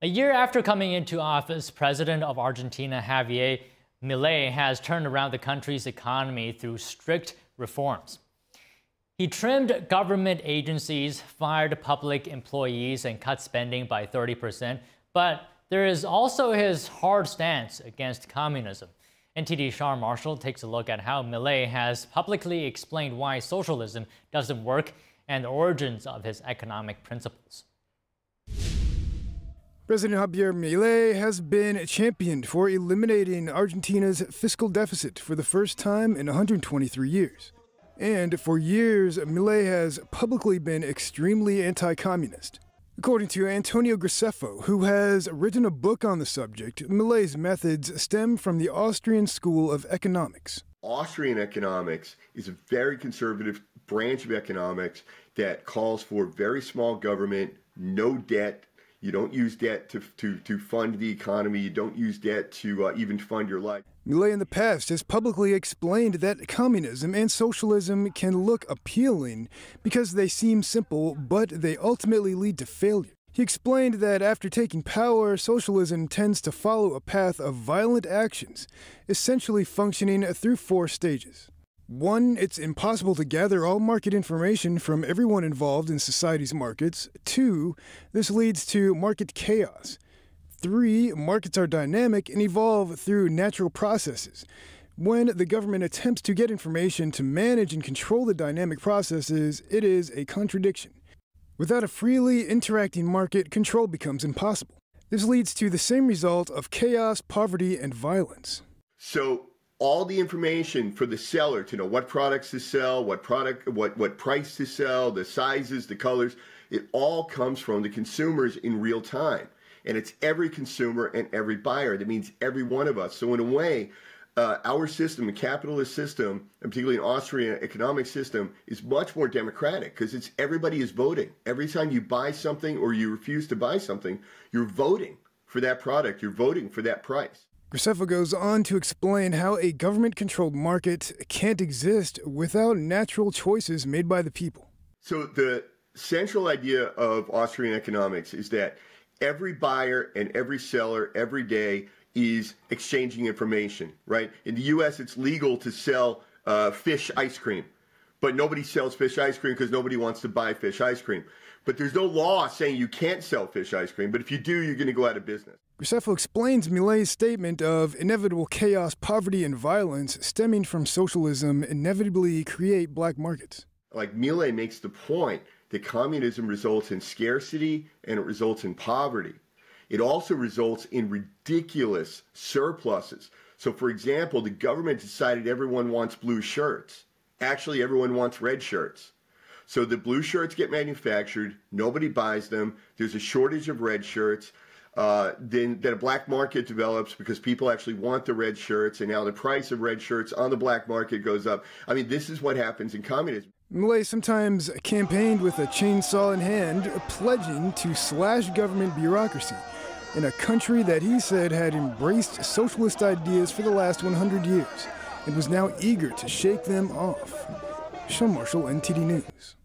A year after coming into office, President of Argentina, Javier Milei, has turned around the country's economy through strict reforms. He trimmed government agencies, fired public employees, and cut spending by 30%. But there is also his hard stance against communism. NTD Shar Marshall takes a look at how Milei has publicly explained why socialism doesn't work and the origins of his economic principles. President Javier Milei has been championed for eliminating Argentina's fiscal deficit for the first time in 123 years. And for years, Milei has publicly been extremely anti-communist. According to Antonio Graceffo, who has written a book on the subject, Milei's methods stem from the Austrian School of Economics. Austrian economics is a very conservative branch of economics that calls for very small government, no debt. You don't use debt to fund the economy. You don't use debt to even fund your life. Milei in the past has publicly explained that communism and socialism can look appealing because they seem simple, but they ultimately lead to failure. He explained that after taking power, socialism tends to follow a path of violent actions, essentially functioning through 4 stages. 1, it's impossible to gather all market information from everyone involved in society's markets. 2, this leads to market chaos. 3, markets are dynamic and evolve through natural processes. When the government attempts to get information to manage and control the dynamic processes, it is a contradiction. Without a freely interacting market, control becomes impossible. This leads to the same result of chaos, poverty, and violence. So all the information for the seller to know what products to sell, what price to sell, the sizes, the colors, it all comes from the consumers in real time. And it's every consumer and every buyer. That means every one of us. So in a way, our system, the capitalist system, and particularly an Austrian economic system, is much more democratic because it's everybody is voting. Every time you buy something or you refuse to buy something, you're voting for that product. You're voting for that price. Graceffo goes on to explain how a government-controlled market can't exist without natural choices made by the people. So the central idea of Austrian economics is that every buyer and every seller every day is exchanging information, right? In the U.S., it's legal to sell fish ice cream, but nobody sells fish ice cream because nobody wants to buy fish ice cream. But there's no law saying you can't sell fish ice cream, but if you do, you're going to go out of business. Graceffo explains Milei's statement of inevitable chaos, poverty, and violence stemming from socialism inevitably create black markets. Like Milei makes the point that communism results in scarcity and it results in poverty. It also results in ridiculous surpluses. So, for example, the government decided everyone wants blue shirts. Actually, everyone wants red shirts. So the blue shirts get manufactured, nobody buys them, there's a shortage of red shirts, then a black market develops because people actually want the red shirts, and now the price of red shirts on the black market goes up. I mean, this is what happens in communism. Milei sometimes campaigned with a chainsaw in hand, pledging to slash government bureaucracy in a country that he said had embraced socialist ideas for the last 100 years and was now eager to shake them off. Sean Marshall, NTD News.